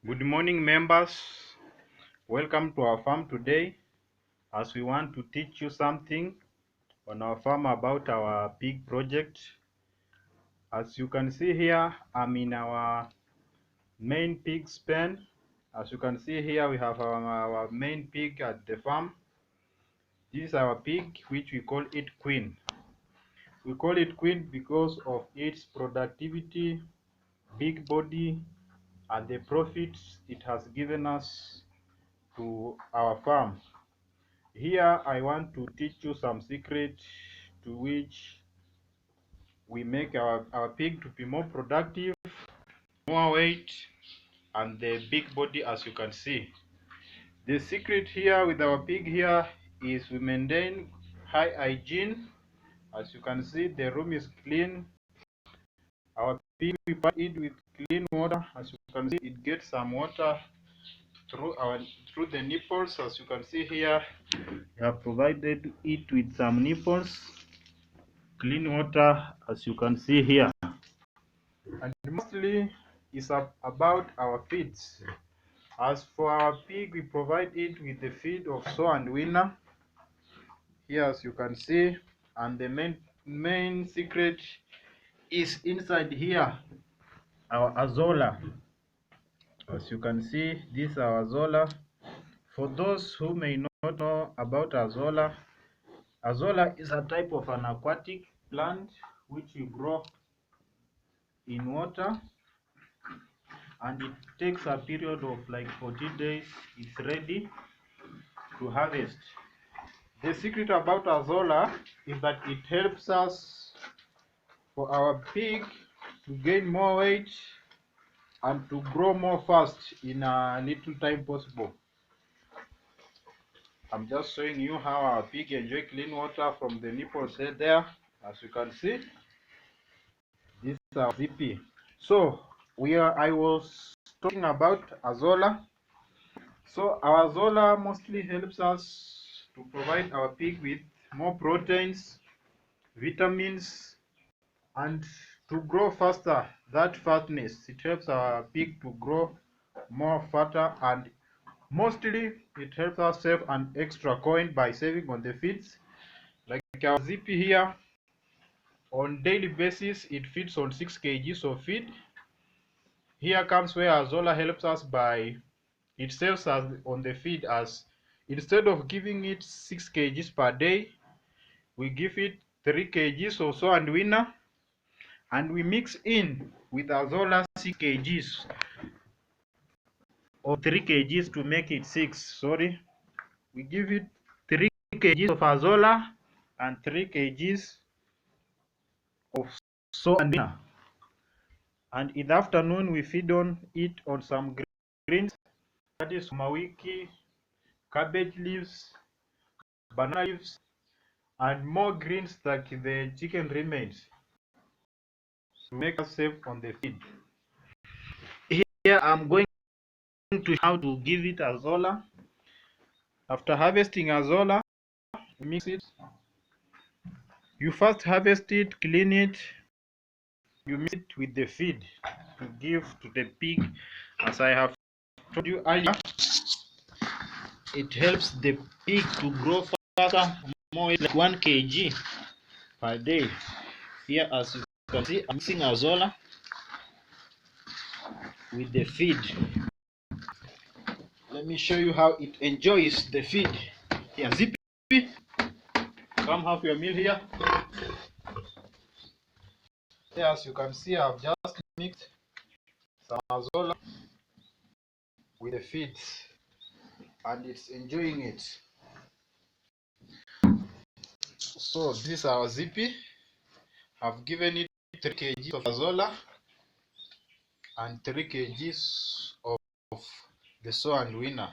Good morning, members. Welcome to our farm today, as we want to teach you something on our farm about our pig project. As you can see here, I'm in our main pig's pen. As you can see here, we have our main pig at the farm. This is our pig, which we call it Queen. We call it Queen because of its productivity, big body, and the profits it has given us to our farm. Here I want to teach you some secret to which we make our pig to be more productive, more weight, and the big body, as you can see. The secret here with our pig here is we maintain high hygiene. As you can see, the room is clean. Our pig, we put it with clean water. As you can see, it gets some water through the nipples. As you can see here, we have provided it with some nipples, clean water, as you can see here. And mostly is about our feeds. As for our pig, we provide it with the feed of sow and winner here, as you can see. And the main secret is inside here, our Azolla. As you can see, this is our Azolla. For those who may not know about Azolla, Azolla is a type of an aquatic plant which you grow in water, and it takes a period of like 40 days. It's ready to harvest. The secret about Azolla is that it helps us for our pig to gain more weight and to grow more fast in a little time possible. I'm just showing you how our pig enjoy clean water from the nipples head there. As you can see, this is our ZP. So I was talking about Azolla. So our Azolla mostly helps us to provide our pig with more proteins, vitamins, and to grow faster. That fatness, it helps our pig to grow more fatter, and mostly it helps us save an extra coin by saving on the feeds. Like our ZP here, on daily basis, it feeds on 6 kgs of feed. Here comes where Azolla helps us by it saves us on the feed, as instead of giving it 6 kgs per day, we give it 3 kgs or so and winner, and we mix in with Azolla 6 kgs or 3 kgs to make it 6. Sorry, we give it 3 kgs of Azolla and 3 kgs of so and winner. And in the afternoon, we feed on it on some greens, that is mawiki, cabbage leaves, banana leaves, and more greens like the chicken remains to make us save on the feed. Here I'm going to show how to give it Azolla. After harvesting Azolla, mix it. You first harvest it, clean it, you mix it with the feed to give to the pig. As I have told you earlier, it helps the pig to grow faster, more like 1 kg per day. Here, as you can see, I'm mixing Azolla with the feed. Let me show you how it enjoys the feed. Here, Zippy, come have your meal here. Here, as you can see, I've just mixed some Azolla with the feed, and it's enjoying it. So this is our Zippy. I've given it 3 kgs of Azolla and 3 kgs of the sow and winner.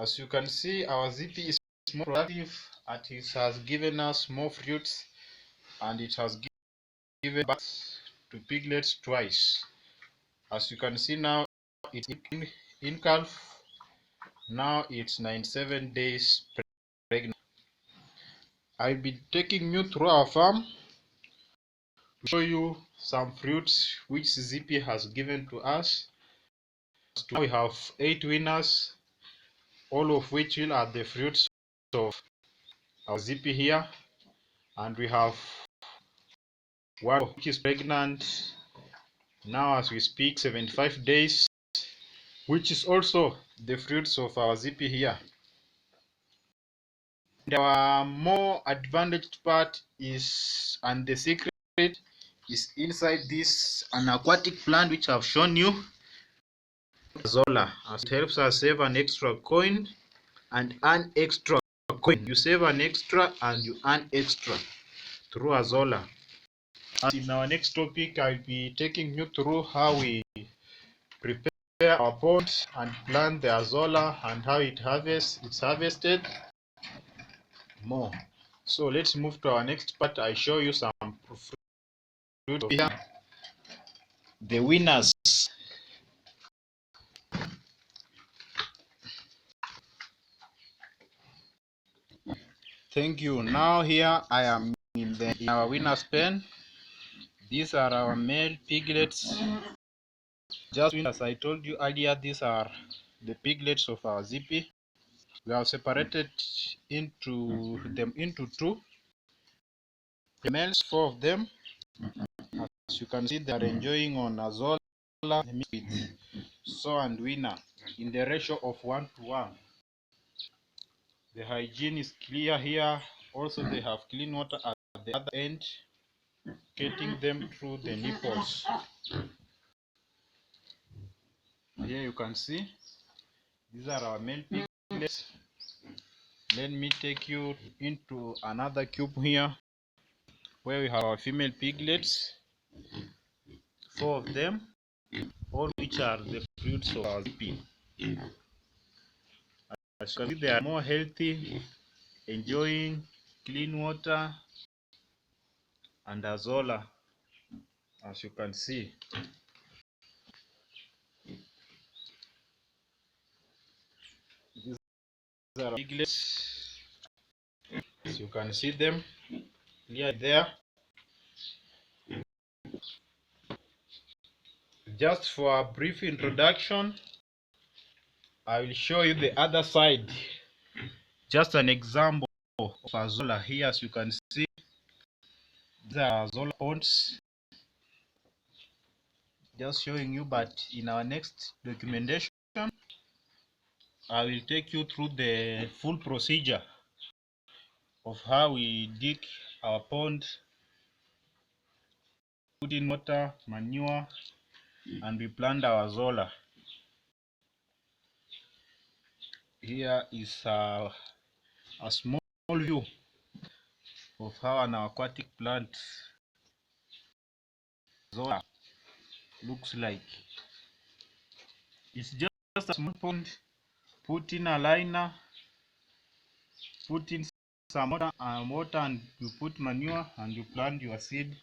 As you can see, our Zippy is more productive, and it has given us more fruits, and it has given birth to piglets twice. As you can see now, it's in calf. Now it's 97 days pregnant. I'll be taking you through our farm to show you some fruits which Zippy has given to us. now we have 8 winners, all of which are the fruits of our zippy here, and we have one which is pregnant now as we speak, 75 days, which is also the fruits of our zippy here. Our more advantaged part is, and the secret is inside this an aquatic plant which I've shown you, Azolla, as it helps us save an extra coin and earn extra coin. You save an extra and you earn extra through Azolla. And in our next topic, I'll be taking you through how we prepare our pot and plant the Azolla and how it's harvested more. So let's move to our next part. I show you some fruit here. The winners. Thank you. Now here I am in our winner's pen. These are our male piglets. Just as I told you earlier, these are the piglets of our zippy. We have separated them into two. The males, 4 of them. As you can see, they are enjoying on Azolla with sow and winner in the ratio of 1:1. The hygiene is clear here. Also, they have clean water at the other end, getting them through the nipples. Here you can see these are our male piglets. Let me take you into another cube here where we have our female piglets, 4 of them, all which are the fruits of our zippy. As you can see, they are more healthy, enjoying clean water and Azolla, as you can see. These are piglets, as you can see them clear there. Just for a brief introduction, I will show you the other side. Just an example of Azolla here, as you can see. These are Azolla ponds. Just showing you, but in our next documentation, I will take you through the full procedure of how we dig our pond, put in water, manure, and we plant our Azolla. Here is a small view of how an aquatic plant Azolla looks like. It's just a small pond. Put in a liner, put in some water, and you put manure and you plant your seed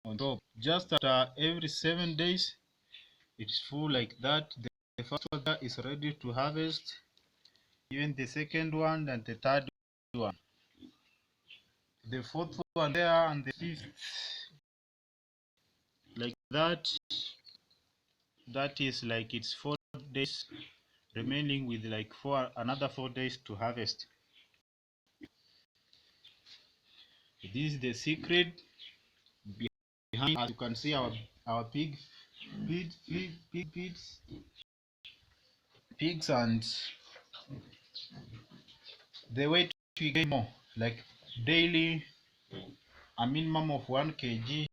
on top. Just after every 7 days, it's full like that. The first one is ready to harvest, even the second one and the third one, the fourth one there, and the fifth, like that. That is like it's 4 days remaining, with like another 4 days to harvest. This is the secret behind. As you can see, our pigs, and the weight we gain more, like daily, a minimum of 1 kg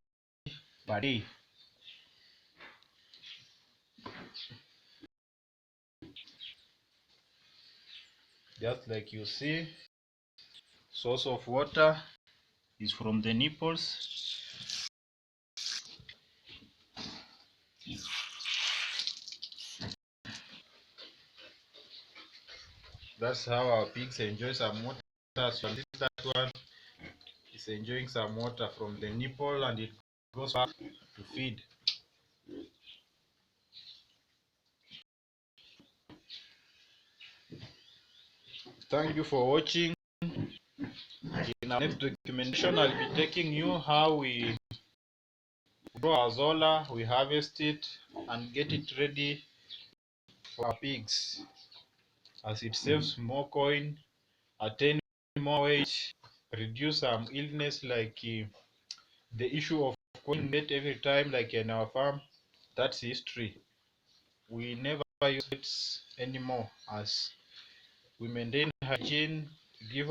per day. Just like you see, source of water is from the nipples. That's how our pigs enjoy some water. So that one is enjoying some water from the nipple, and it goes back to feed. Thank you for watching. In our next documentation, I'll be taking you how we grow Azolla, we harvest it and get it ready for our pigs, as it saves more coin, attain more weight, reduce some illness like the issue of coin net every time, like in our farm. That's history. We never use it anymore, as we maintain hygiene, give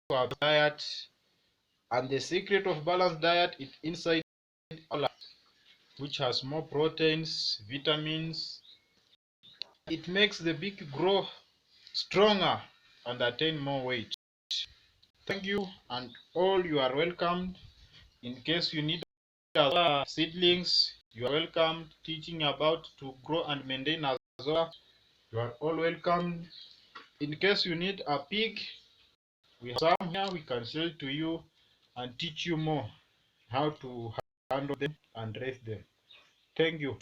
our diet, and the secret of balanced diet is inside all, which has more proteins, vitamins. It makes the pig grow stronger and attain more weight. Thank you, and all you are welcome. In case you need Azolla seedlings, you are welcome. Teaching about to grow and maintain Azolla, you are all welcome. In case you need a pig, we have some here we can sell to you and teach you more how to handle them and raise them. Thank you.